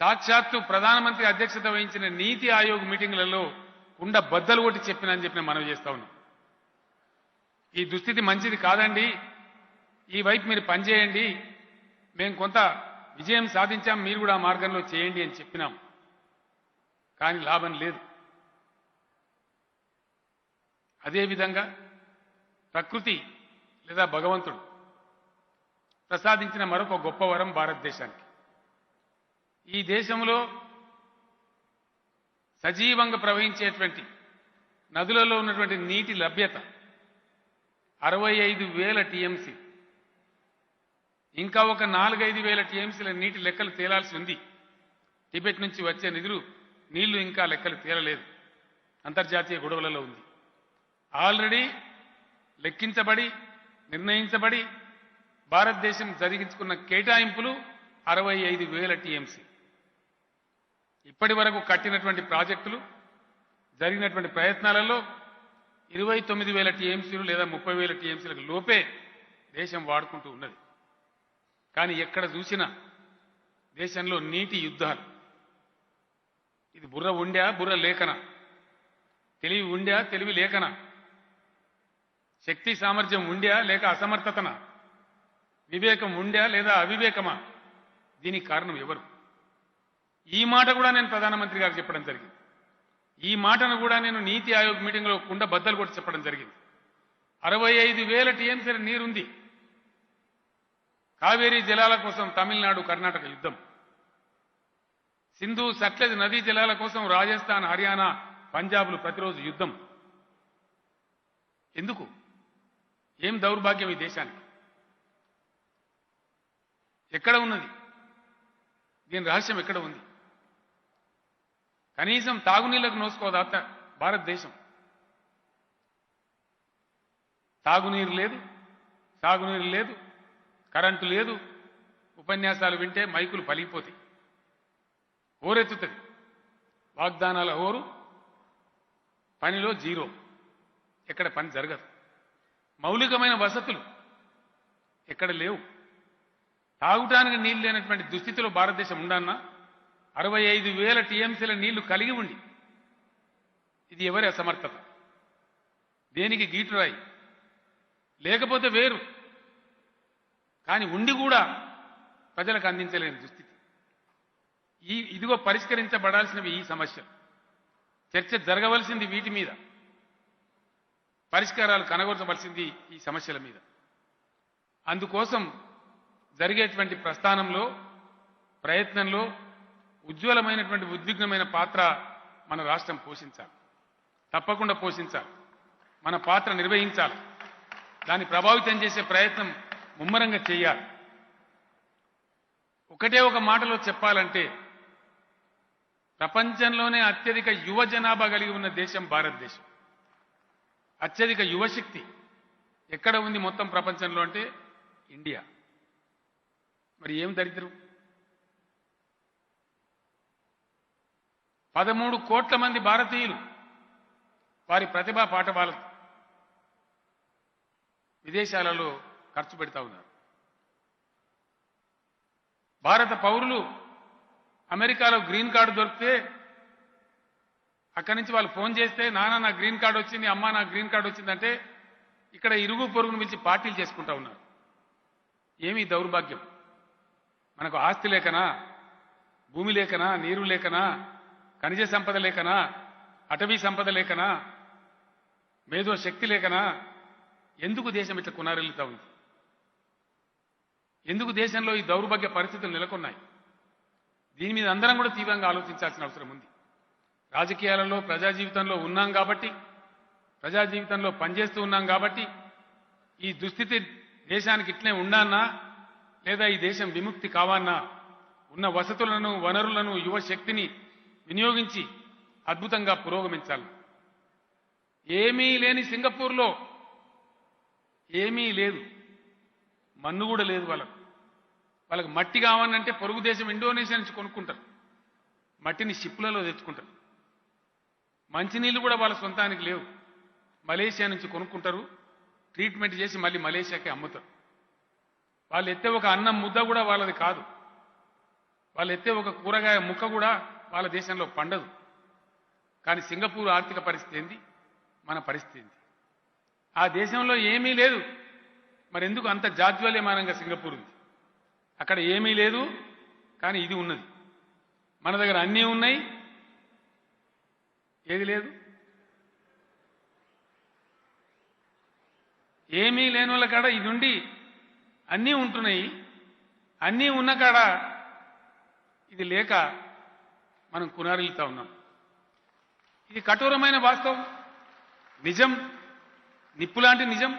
సాక్షాత్తు ప్రధానమంత్రి అధ్యక్షత వహించిన నీతి ఆయోగ్ మీటింగులలో కుండ బద్దలు కొట్టి చెప్పినని చెప్పి నేను మనవి చేస్తా ఉన్నా. ఈ దుస్థితి మంచిది కాదండి, ఈ వైపు మీరు పనిచేయండి, మేము కొంత విజయం సాధించాం, మీరు కూడా ఆ మార్గంలో చేయండి అని చెప్పినాం. కానీ లాభం లేదు. అదేవిధంగా ప్రకృతి లేదా భగవంతుడు ప్రసాదించిన మరొక గొప్ప వరం భారతదేశానికి. ఈ దేశంలో సజీవంగా ప్రవహించేటువంటి నదులలో ఉన్నటువంటి నీటి లభ్యత 65,000 టీఎంసీ. ఇంకా ఒక 4-5 టీఎంసీల నీటి లెక్కలు తేలాల్సి ఉంది. టిబెట్ నుంచి వచ్చే నీళ్లు ఇంకా లెక్కలు తేలలేదు, అంతర్జాతీయ గొడవలలో ఉంది. ఆల్రెడీ లెక్కించబడి నిర్ణయించబడి భారతదేశం జరిగించుకున్న కేటాయింపులు 65,000 టీఎంసీ. ఇప్పటి వరకు కట్టినటువంటి ప్రాజెక్టులు, జరిగినటువంటి ప్రయత్నాలలో 29,000 టీఎంసీలు లేదా 30,000 టీఎంసీలకు లోపే దేశం వాడుకుంటూ ఉన్నది. కానీ ఎక్కడ చూసినా దేశంలో నీటి యుద్ధాలు. ఇది బుర్ర ఉండా, బుర్ర లేకనా? తెలివి ఉండా, తెలివి లేకనా? శక్తి సామర్థ్యం ఉండా లేక అసమర్థతనా? వివేకం ఉండా లేదా అవివేకమా? దీనికి కారణం ఎవరు? ఈ మాట కూడా నేను ప్రధానమంత్రి గారికి చెప్పడం జరిగింది. ఈ మాటను కూడా నేను నీతి ఆయోగ్ మీటింగ్లో కుండ బద్దలు కొట్టి చెప్పడం జరిగింది. 65,000 టీఎంసీల నీరుంది. కావేరీ జలాల కోసం తమిళనాడు, కర్ణాటక యుద్ధం. సింధు సట్లెజ్ నదీ జలాల కోసం రాజస్థాన్, హర్యానా, పంజాబ్లు ప్రతిరోజు యుద్ధం. ఎందుకు? ఏం దౌర్భాగ్యం ఈ దేశానికి? ఎక్కడ ఉన్నది దీని రహస్యం? ఎక్కడ ఉంది? కనీసం తాగునీళ్లకు నోసుకోదా భారతదేశం? తాగునీరు లేదు, సాగునీరు లేదు, కరెంటు లేదు. ఉపన్యాసాలు వింటే మైకులు పలిగిపోతాయి, హోరెత్తుతుంది. వాగ్దానాల హోరు, పనిలో జీరో. ఎక్కడ పని జరగదు. మౌలికమైన వసతులు ఎక్కడ లేవు. తాగుటానికి నీళ్లు లేనటువంటి దుస్థితిలో భారతదేశం ఉండన్నా 65,000 టీఎంసీల నీళ్లు కలిగి ఉండి ఇది ఎవరి అసమర్థత? దేనికి గీటురాయి? లేకపోతే వేరు. కానీ ఉండి కూడా ప్రజలకు అందించలేని దుస్థితి. ఇదిగో పరిష్కరించబడాల్సినవి ఈ సమస్యలు. చర్చ జరగవలసింది వీటి మీద, పరిష్కారాలు కనగొరచవలసింది ఈ సమస్యల మీద. అందుకోసం జరిగేటువంటి ప్రస్థానంలో, ప్రయత్నంలో ఉజ్వలమైనటువంటి ఉద్విగ్నమైన పాత్ర మన రాష్ట్రం పోషించాలి, తప్పకుండా పోషించాలి. మన పాత్ర నిర్వహించాలి. దాన్ని ప్రభావితం చేసే ప్రయత్నం ముమ్మరంగా చేయాలి. ఒకటే ఒక మాటలో చెప్పాలంటే, ప్రపంచంలోనే అత్యధిక యువ జనాభా కలిగి ఉన్న దేశం భారతదేశం. అత్యధిక యువశక్తి ఎక్కడ ఉంది మొత్తం ప్రపంచంలో అంటే ఇండియా. మరి ఏం దరిద్రం? 13 కోట్ల మంది భారతీయులు వారి ప్రతిభా పాఠవాలతో విదేశాలలో ఖర్చు పెడతా ఉన్నారు. భారత పౌరులు అమెరికాలో గ్రీన్ కార్డు దొరికితే అక్కడి నుంచి వాళ్ళు ఫోన్ చేస్తే, నాన్న నా గ్రీన్ కార్డు వచ్చింది, అమ్మ నా గ్రీన్ కార్డు వచ్చిందంటే ఇక్కడ ఇరుగు పొరుగును పిలిచి పార్టీలు చేసుకుంటా ఉన్నారు. ఏమీ దౌర్భాగ్యం? మనకు ఆస్తి లేకనా, భూమి లేకనా, నీరు లేకనా, ఖనిజ సంపద లేకనా, అటవీ సంపద లేకనా, మేధో శక్తి లేకనా? ఎందుకు దేశం ఇట్లా కునారెళ్తా ఉంది? ఎందుకు దేశంలో ఈ దౌర్భాగ్య పరిస్థితులు నెలకొన్నాయి? దీని మీద అందరం కూడా తీవ్రంగా ఆలోచించాల్సిన అవసరం ఉంది. రాజకీయాలలో, ప్రజా జీవితంలో ఉన్నాం కాబట్టి, ప్రజా జీవితంలో పనిచేస్తూ ఉన్నాం కాబట్టి ఈ దుస్థితి దేశానికి ఇట్లే ఉండాన్నా లేదా ఈ దేశం విముక్తి కావాన్నా ఉన్న వసతులను, వనరులను, యువశక్తిని వినియోగించి అద్భుతంగా పురోగమించాలి. ఏమీ లేని సింగపూర్లో ఏమీ లేదు, మన్ను కూడా లేదు. వాళ్ళకి మట్టి కావాలంటే పొరుగు దేశం ఇండోనేషియా నుంచి కొనుక్కుంటారు, మట్టిని షిప్లలో తెచ్చుకుంటారు. మంచినీళ్ళు కూడా వాళ్ళ సొంతానికి లేవు, మలేషియా నుంచి కొనుక్కుంటారు, ట్రీట్మెంట్ చేసి మళ్ళీ మలేషియాకి అమ్ముతారు. వాళ్ళు ఎత్తే ఒక అన్నం ముద్ద కూడా వాళ్ళది కాదు, వాళ్ళు ఎత్తే ఒక కూరగాయ ముక్క కూడా వాళ్ళ దేశంలో పండదు. కానీ సింగపూర్ ఆర్థిక పరిస్థితి ఏంది, మన పరిస్థితి ఏంది? ఆ దేశంలో ఏమీ లేదు, మరి ఎందుకు అంత జాజ్వల్యమానంగా సింగపూర్ ఉంది? అక్కడ ఏమీ లేదు కానీ ఇది ఉన్నది. మన దగ్గర అన్నీ ఉన్నాయి, ఏది లేదు. ఏమీ లేని వాళ్ళ కాడ ఇది ఉండి అన్నీ ఉంటున్నాయి, అన్నీ ఉన్న కాడ ఇది లేక మనం కునారిల్తా ఉన్నాం. ఇది కఠోరమైన వాస్తవం, నిజం, నిప్పులాంటి నిజం,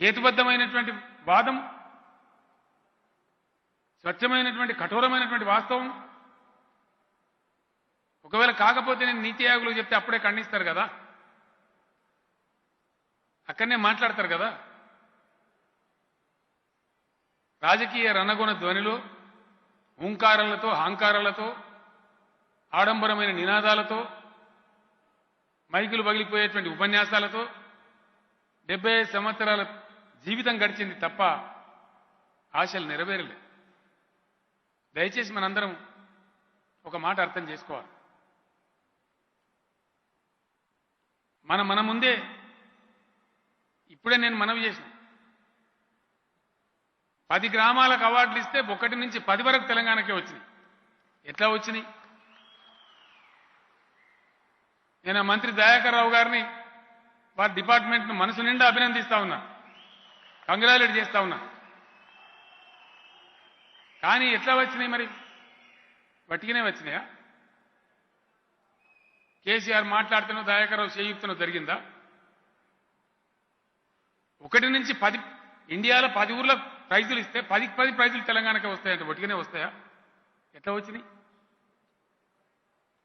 హేతుబద్ధమైనటువంటి వాదం, స్వచ్ఛమైనటువంటి కఠోరమైనటువంటి వాస్తవం. ఒకవేళ కాకపోతే నేను నీతి ఆయోగులకు చెప్తే అప్పుడే ఖండిస్తారు కదా, అక్కడనే మాట్లాడతారు కదా. రాజకీయ రణగొణ ధ్వనిలో, హుంకారాలతో, అహంకారాలతో, ఆడంబరమైన నినాదాలతో, మైకులు పగిలిపోయేటువంటి ఉపన్యాసాలతో 75 సంవత్సరాల జీవితం గడిచింది తప్ప ఆశలు నెరవేరలేదు. దయచేసి మనందరం ఒక మాట అర్థం చేసుకోవాలి. మన ముందే ఇప్పుడే నేను మనవి చేసిన 10 గ్రామాలకు అవార్డులు ఇస్తే 1 నుంచి 10 వరకు తెలంగాణకే వచ్చినాయి. ఎట్లా వచ్చినాయి? నేను మంత్రి దయాకర్ రావు గారిని, వారి డిపార్ట్మెంట్ను మనసు నిండా అభినందిస్తా ఉన్నా, కంగ్రాచులేట్ చేస్తా ఉన్నా. కానీ ఎట్లా వచ్చినాయి? మరి వట్టిగానే వచ్చినాయా? కేసీఆర్ మాట్లాడుతున్నో దయాకర్ రావు చేయుక్తనో జరిగిందా? 1 నుంచి 10 ఇండియాలో 10 ఊర్లకు ప్రైజులు ఇస్తే 10కి 10 ప్రైజులు తెలంగాణకే వస్తాయంటే వట్టిగానే వస్తాయా? ఎట్లా వచ్చినాయి?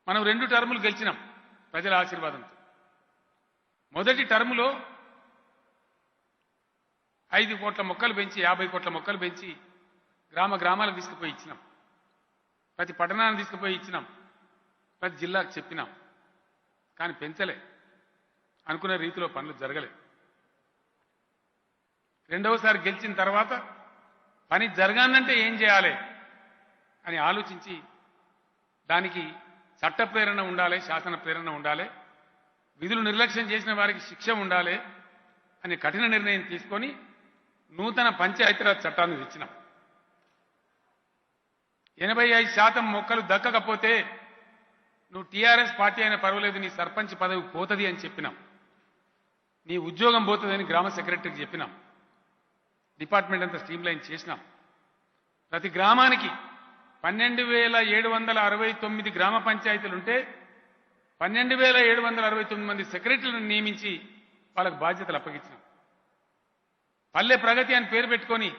మనం 2 టర్ములు గెలిచినాం ప్రజల ఆశీర్వాదంతో. మొదటి టర్ములో 5 కోట్ల మొక్కలు పెంచి 50 కోట్ల మొక్కలు పెంచి గ్రామాలకు తీసుకుపోయి ఇచ్చినాం, ప్రతి పట్టణాన్ని తీసుకుపోయి ఇచ్చినాం, ప్రతి జిల్లాకు చెప్పినాం. కానీ పెంచలే, అనుకునే రీతిలో పనులు జరగలే. రెండవసారి గెలిచిన తర్వాత పని జరగాలంటే ఏం చేయాలి అని ఆలోచించి దానికి చట్ట ప్రేరణ ఉండాలి, శాసన ప్రేరణ ఉండాలి, విధులు నిర్లక్ష్యం చేసిన వారికి శిక్ష ఉండాలి, అనే కఠిన నిర్ణయం తీసుకొని నూతన పంచాయతీరాజ్ చట్టాన్ని తెచ్చినాం. 85% మొక్కలు దక్కకపోతే నువ్వు టీఆర్ఎస్ పార్టీ అయినా పర్వాలేదు, నీ సర్పంచ్ పదవి పోతుంది అని చెప్పినాం. నీ ఉద్యోగం పోతుందని గ్రామ సెక్రటరీకి చెప్పినాం. డిపార్ట్మెంట్ అంతా స్ట్రీమ్లైన్ చేసినాం. ప్రతి గ్రామానికి 12,769 గ్రామ పంచాయతీలుంటే 12,769 మంది సెక్రటరీలను నియమించి వాళ్ళకు బాధ్యతలు అప్పగించినాం. పల్లె ప్రగతి అని పేరు పెట్టుకొని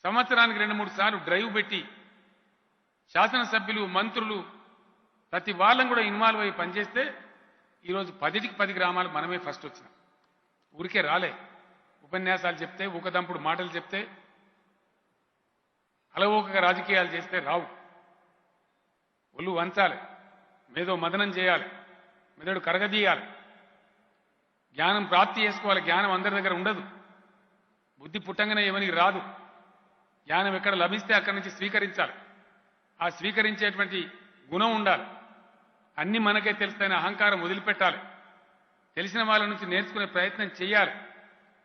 సంవత్సరానికి 2-3 సార్లు డ్రైవ్ పెట్టి శాసనసభ్యులు, మంత్రులు ప్రతి వాళ్ళని కూడా ఇన్వాల్వ్ అయ్యి పనిచేస్తే ఈరోజు 10కి 10 గ్రామాలు మనమే ఫస్ట్ వచ్చినాం. ఊరికే రాలే. ఉపన్యాసాలు చెప్తే, ఊకదంపుడు మాటలు చెప్తే, అలవోకగా రాజకీయాలు చేస్తే రావు. ఒళ్ళు వంచాలి, మేధో మదనం చేయాలి, మెదడు కరగదీయాలి, జ్ఞానం ప్రాప్తి చేసుకోవాలి. జ్ఞానం అందరి దగ్గర ఉండదు. బుద్ధి పుట్టంగానే ఎవరికి రాదు. జ్ఞానం ఎక్కడ లభిస్తే అక్కడి నుంచి స్వీకరించాలి. ఆ స్వీకరించేటువంటి గుణం ఉండాలి. అన్ని మనకే తెలుస్తాయని అహంకారం వదిలిపెట్టాలి. తెలిసిన వాళ్ళ నుంచి నేర్చుకునే ప్రయత్నం చేయాలి.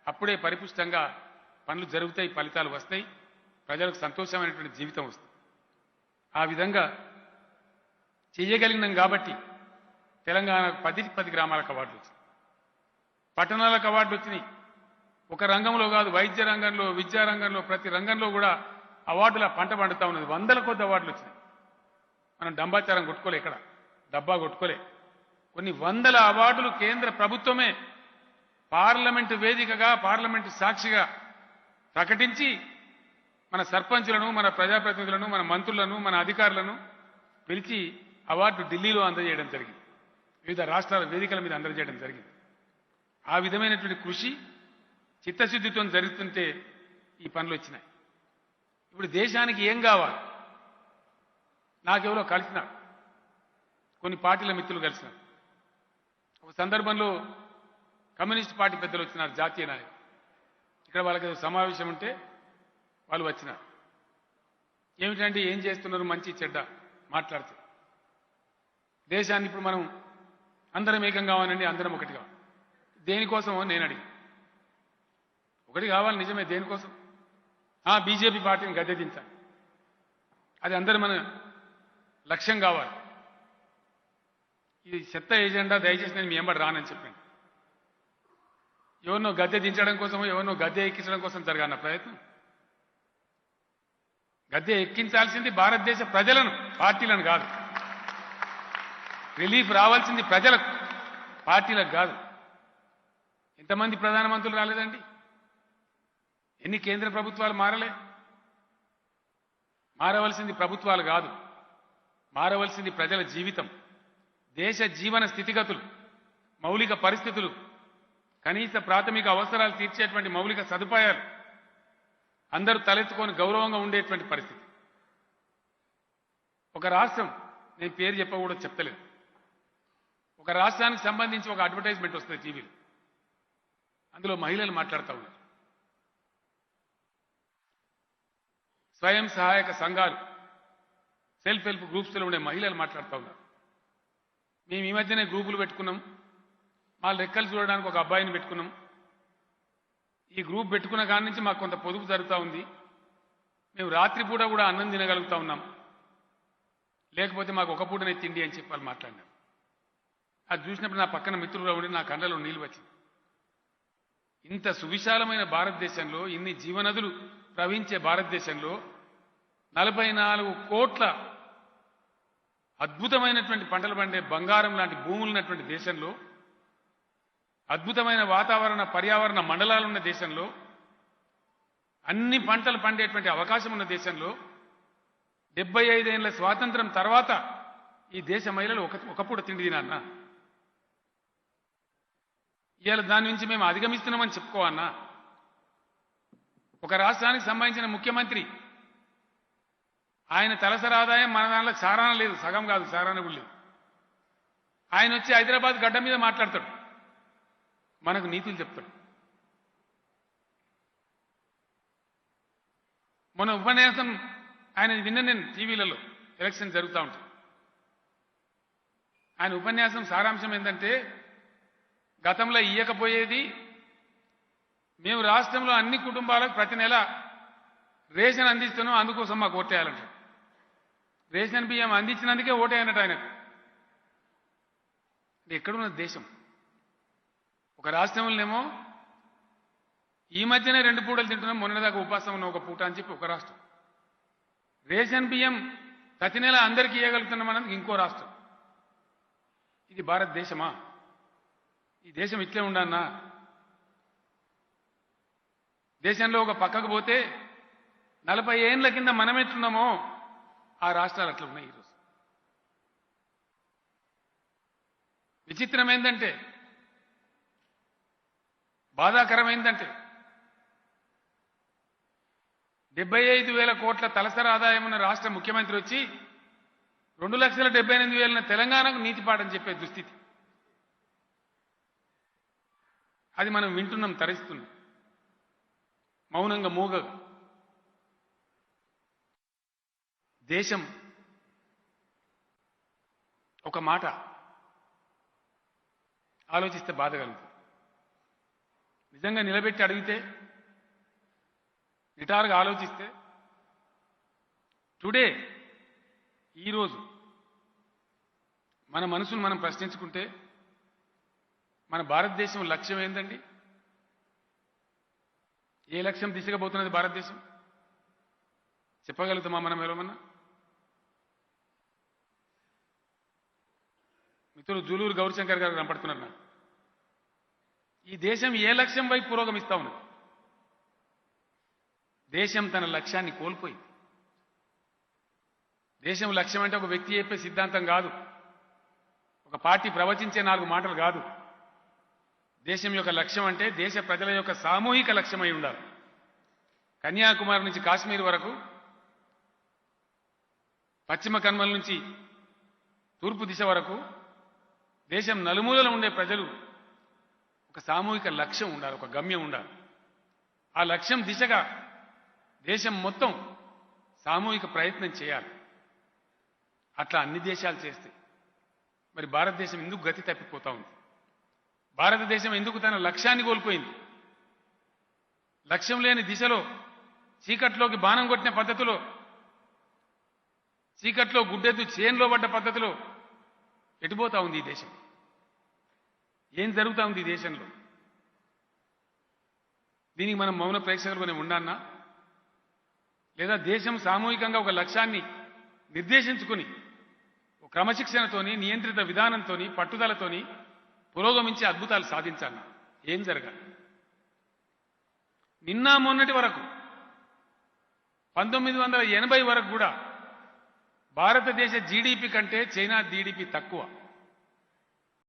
అప్పుడే పరిపుష్టంగా పనులు జరుగుతాయి, ఫలితాలు వస్తాయి, ప్రజలకు సంతోషమైనటువంటి జీవితం వస్తుంది. ఆ విధంగా చేయగలిగినాం కాబట్టి తెలంగాణకు 10కి 10 గ్రామాలకు అవార్డులు వచ్చినాయి, పట్టణాలకు అవార్డులు వచ్చినాయి. ఒక రంగంలో కాదు, వైద్య రంగంలో, విద్యా రంగంలో, ప్రతి రంగంలో కూడా అవార్డుల పంట పండుతా ఉన్నది. 100ల కొద్ది అవార్డులు వచ్చినాయి. మనం డంబాచారం కొట్టుకోలే, ఇక్కడ డబ్బా కొట్టుకోలే. కొన్ని 100ల అవార్డులు కేంద్ర ప్రభుత్వమే పార్లమెంటు వేదికగా, పార్లమెంటు సాక్షిగా ప్రకటించి మన సర్పంచులను, మన ప్రజాప్రతినిధులను, మన మంత్రులను, మన అధికారులను పిలిచి అవార్డు ఢిల్లీలో అందజేయడం జరిగింది. వివిధ రాష్ట్రాల వేదికల మీద అందజేయడం జరిగింది. ఆ విధమైనటువంటి కృషి చిత్తశుద్ధితో జరుగుతుంటే ఈ పనులు వచ్చినాయి. ఇప్పుడు దేశానికి ఏం కావాలి? నాకెవరో కలిసినారు, కొన్ని పార్టీల మిత్రులు కలిసినారు. ఒక సందర్భంలో కమ్యూనిస్ట్ పార్టీ పెద్దలు వచ్చినారు, జాతీయ నాయకులు. ఇక్కడ వాళ్ళకి సమావేశం ఉంటే వాళ్ళు వచ్చినారు. ఏమిటంటే ఏం చేస్తున్నారు, మంచి చెడ్డ మాట్లాడుతూ. దేశాన్ని ఇప్పుడు మనం అందరం ఏకం కావాలండి, అందరం ఒకటి కావాలి. దేనికోసమో నేను అడిగి, ఒకటి కావాలి నిజమే, దేనికోసం? బీజేపీ పార్టీని గద్దెదించాలి, అది అందరూ మన లక్ష్యం కావాలి. ఇది చెత్త ఏజెండా, దయచేసి నేను మీ ఎంబడి రానని చెప్పాను. ఎవరినో గద్దె దించడం కోసమో, ఎవరినో గద్దె ఎక్కించడం కోసం జరగాలన్న ప్రయత్నం. గద్దె ఎక్కించాల్సింది భారతదేశ ప్రజలను, పార్టీలను కాదు. రిలీఫ్ రావాల్సింది ప్రజలకు, పార్టీలకు కాదు. ఎంతమంది ప్రధానమంత్రులు రాలేదండి? ఎన్ని కేంద్ర ప్రభుత్వాలు మారలే? మారవలసింది ప్రభుత్వాలు కాదు, మారవలసింది ప్రజల జీవితం, దేశ జీవన స్థితిగతులు, మౌలిక పరిస్థితులు, కనీస ప్రాథమిక అవసరాలు తీర్చేటువంటి మౌలిక సదుపాయాలు, అందరూ తలెత్తుకొని గౌరవంగా ఉండేటువంటి పరిస్థితి. ఒక రాష్ట్రం, నేను పేరు చెప్పకూడదు, చెప్తలేదు, ఒక రాష్ట్రానికి సంబంధించి ఒక అడ్వర్టైజ్మెంట్ వస్తుంది టీవీలో. అందులో మహిళలు మాట్లాడుతూ ఉన్నారు. స్వయం సహాయక సంఘాలు, సెల్ఫ్ హెల్ప్ గ్రూప్స్లో ఉండే మహిళలు మాట్లాడుతూ ఉన్నారు. మేము ఈ మధ్యనే గ్రూపులు పెట్టుకున్నాం, మా లెక్కలు చూడడానికి ఒక అబ్బాయిని పెట్టుకున్నాం. ఈ గ్రూప్ పెట్టుకున్న కాడి నుంచి మాకు కొంత పొదుపు జరుగుతూ ఉంది. మేము రాత్రిపూట కూడా అన్నం తినగలుగుతా ఉన్నాం, లేకపోతే మాకు ఒక పూటనే తిండి అని చెప్పి వాళ్ళు మాట్లాడినారు. అది చూసినప్పుడు నా పక్కన మిత్రులు ఉండి నా కళ్ళలో నీళ్ళు వచ్చింది. ఇంత సువిశాలమైన భారతదేశంలో, ఇన్ని జీవనదులు ప్రవహించే భారతదేశంలో 44 కోట్ల అద్భుతమైనటువంటి పంటలు పండే బంగారం లాంటి భూములు ఉన్నటువంటి దేశంలో, అద్భుతమైన వాతావరణ పర్యావరణ మండలాలు ఉన్న దేశంలో, అన్ని పంటలు పండేటువంటి అవకాశం ఉన్న దేశంలో 75 ఏళ్ల స్వాతంత్రం తర్వాత ఈ దేశ మహిళలు ఒక పూట తిండి తినన్నా? ఇవాళ దాని నుంచి మేము అధిగమిస్తున్నామని చెప్పుకోవన్నా? ఒక రాష్ట్రానికి సంబంధించిన ముఖ్యమంత్రి, ఆయన తలసరి ఆదాయం మన దాంట్లో సారాన లేదు, సగం కాదు, సారాన కూడా లేదు. ఆయన వచ్చి హైదరాబాద్ గడ్డ మీద మాట్లాడతాడు, మనకు నీతులు చెప్తాడు. మొన్న ఉపన్యాసం ఆయన విన్న నేను టీవీలలో, ఎలక్షన్ జరుగుతూ ఉంటాయి. ఆయన ఉపన్యాసం సారాంశం ఏంటంటే, గతంలో ఇయ్యకపోయేది. మేము రాష్ట్రంలో అన్ని కుటుంబాలకు ప్రతి నెల రేషన్ అందిస్తున్నాం, అందుకోసం మాకు ఓటేయాలంట. రేషన్ బియ్యం అందించినందుకే ఓటేయనట్టు ఆయనకు. ఎక్కడున్నది దేశం? ఒక రాష్ట్రంలోనేమో ఈ మధ్యనే 2 పూటలు తింటున్నాం, మొన్నదాకా ఉపాసం ఉన్న ఒక పూట అని చెప్పి ఒక రాష్ట్రం. రేషన్ బియ్యం ప్రతి నెల అందరికీ ఇవ్వగలుగుతున్నామన్నది ఇంకో రాష్ట్రం. ఇది భారతదేశమా? ఈ దేశం ఇట్లే ఉండన్నా? దేశంలో ఒక పక్కకు పోతే 40 ఏళ్ల కింద మనం ఎట్లున్నామో ఆ రాష్ట్రాలు అట్లా ఉన్నాయి ఈరోజు. విచిత్రం ఏంటంటే, బాధాకరమైందంటే 75,000 కోట్ల తలసరి ఆదాయం ఉన్న రాష్ట్ర ముఖ్యమంత్రి వచ్చి 2,78,000 తెలంగాణకు నీతిపాఠం చెప్పే దుస్థితి. అది మనం వింటున్నాం, తరిస్తున్నాం మౌనంగా మూగగా. దేశం ఒక మాట ఆలోచిస్తే బాధ కలుగుతుంది. నిజంగా నిలబెట్టి అడిగితే, నిటారుగా ఆలోచిస్తే, టుడే ఈరోజు మన మనసును మనం ప్రశ్నించుకుంటే మన భారతదేశం లక్ష్యం ఏందండి? ఏ లక్ష్యం దిశగా పోతున్నది భారతదేశం? చెప్పగలుగుతామా మనం ఏమన్నా? మిత్రులు జూలూరు గౌరీశంకర్ గారు కనపడుతున్నారు నాకు. ఈ దేశం ఏ లక్ష్యం వైపు పురోగమిస్తా ఉన్నది? దేశం తన లక్ష్యాన్ని కోల్పోయింది. దేశం లక్ష్యం అంటే ఒక వ్యక్తి చెప్పే సిద్ధాంతం కాదు, ఒక పార్టీ ప్రవచించే 4 మాటలు కాదు. దేశం యొక్క లక్ష్యం అంటే దేశ ప్రజల యొక్క సామూహిక లక్ష్యమై ఉండాలి. కన్యాకుమారి నుంచి కాశ్మీర్ వరకు, పశ్చిమ కనుమల నుంచి తూర్పు దిశ వరకు దేశం నలుమూలలో ఉండే ప్రజలు ఒక సామూహిక లక్ష్యం ఉండాలి, ఒక గమ్యం ఉండాలి. ఆ లక్ష్యం దిశగా దేశం మొత్తం సామూహిక ప్రయత్నం చేయాలి. అట్లా అన్ని దేశాలు చేస్తే మరి భారతదేశం ఎందుకు గతి తప్పిపోతా ఉంది? భారతదేశం ఎందుకు తన లక్ష్యాన్ని కోల్పోయింది? లక్ష్యం లేని దిశలో, చీకట్లోకి బాణం కొట్టిన పద్ధతిలో, చీకట్లో గుడ్డెద్దు చేన్లో పడ్డ పద్ధతిలో ఎటుపోతా ఉంది ఈ దేశం? ఏం జరుగుతూ ఉంది ఈ దేశంలో? దీనికి మనం మౌన ప్రేక్షకులుగానే ఉండాలన్నా, లేదా దేశం సామూహికంగా ఒక లక్ష్యాన్ని నిర్దేశించుకుని ఒక క్రమశిక్షణతోని, నియంత్రిత విధానంతోని, పట్టుదలతోని పురోగమించి అద్భుతాలు సాధించాలన్నా ఏం జరగాలి? నిన్న మొన్నటి వరకు 1980 వరకు కూడా భారతదేశ జీడిపి కంటే చైనా జీడిపి తక్కువ.